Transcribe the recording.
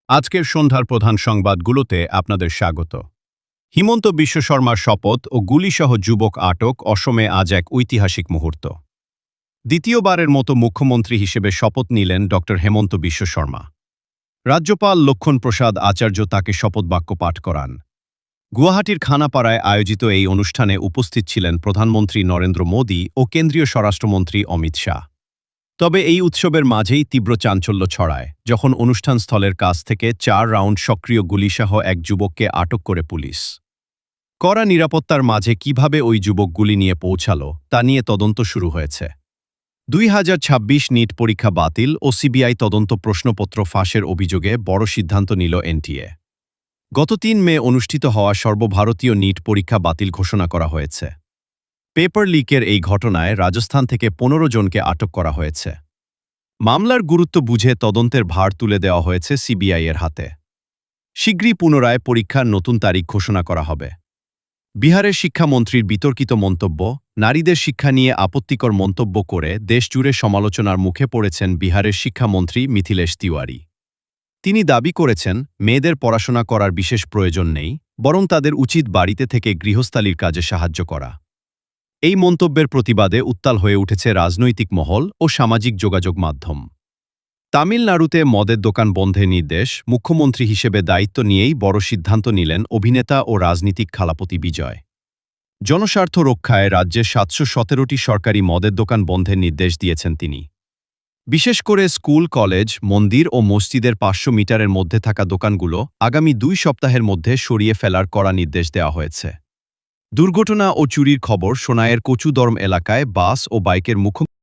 আজকের সন্ধ্যার প্রধান সংবাদগুলোতে আপনাদের স্বাগত। হিমন্ত বিশ্ব শর্মার শপথ ও গুলিসহ যুবক আটক অসমে আজ এক ঐতিহাসিক মুহূর্ত। দ্বিতীয়বারের মতো মুখ্যমন্ত্রী হিসেবে শপথ নিলেন ড হেমন্ত বিশ্ব শর্মা। রাজ্যপাল লক্ষণ প্রসাদ আচার্য তাকে শপথবাক্য পাঠ করান। গুয়াহাটির খানাপাড়ায় আয়োজিত এই অনুষ্ঠানে উপস্থিত ছিলেন প্রধানমন্ত্রী নরেন্দ্র মোদী ও কেন্দ্রীয় স্বরাষ্ট্রমন্ত্রী অমিত শাহ। তবে এই উৎসবের মাঝেই তীব্র চাঞ্চল্য ছড়ায় যখন অনুষ্ঠানস্থলের কাছ থেকে ৪ রাউন্ড সক্রিয় গুলিসহ এক যুবককে আটক করে পুলিশ। কড়া নিরাপত্তার মাঝে কিভাবে ওই যুবক গুলি নিয়ে পৌঁছাল তা নিয়ে তদন্ত শুরু হয়েছে। ২০২৬ নিট পরীক্ষা বাতিল ও সিবিআই তদন্ত প্রশ্নপত্র ফাঁসের অভিযোগে বড় সিদ্ধান্ত নিল এনটিএ। গত ৩ মে অনুষ্ঠিত হওয়া সর্বভারতীয় নিট পরীক্ষা বাতিল ঘোষণা করা হয়েছে। পেপার লিকের এই ঘটনায় রাজস্থান থেকে ১৫ জনকে আটক করা হয়েছে। মামলার গুরুত্ব বুঝে তদন্তের ভার তুলে দেওয়া হয়েছে সিবিআই-এর হাতে। শীঘ্রই পুনরায় পরীক্ষার নতুন তারিখ ঘোষণা করা হবে। বিহারের শিক্ষামন্ত্রীর বিতর্কিত মন্তব্য, নারীদের শিক্ষা নিয়ে আপত্তিকর মন্তব্য করে দেশজুড়ে সমালোচনার মুখে পড়েছেন বিহারের শিক্ষামন্ত্রী মিথিলেশ তিওয়ারি। তিনি দাবি করেছেন, মেয়েদের পড়াশোনা করার বিশেষ প্রয়োজন নেই, বরং তাদের উচিত বাড়িতে থেকে গৃহস্থালির কাজে সাহায্য করা। এই মন্তব্যের প্রতিবাদে উত্তাল হয়ে উঠেছে রাজনৈতিক মহল ও সামাজিক যোগাযোগ মাধ্যম। তামিলনাড়ুতে মদের দোকান বন্ধের নির্দেশ, মুখ্যমন্ত্রী হিসেবে দায়িত্ব নিয়েই বড় সিদ্ধান্ত নিলেন অভিনেতা ও রাজনীতিক থালাপতি বিজয়। জনস্বার্থ রক্ষায় রাজ্যের ৭১৭টি সরকারি মদের দোকান বন্ধের নির্দেশ দিয়েছেন তিনি। বিশেষ করে স্কুল, কলেজ, মন্দির ও মসজিদের ৫০০ মিটারের মধ্যে থাকা দোকানগুলো আগামী ২ সপ্তাহের মধ্যে সরিয়ে ফেলার কড়া নির্দেশ দেওয়া হয়েছে। দুর্ঘটনা ও চুরির খবর সোনাইয়ের কচুদরম এলাকায় বাস ও বাইকের মুখোমুখি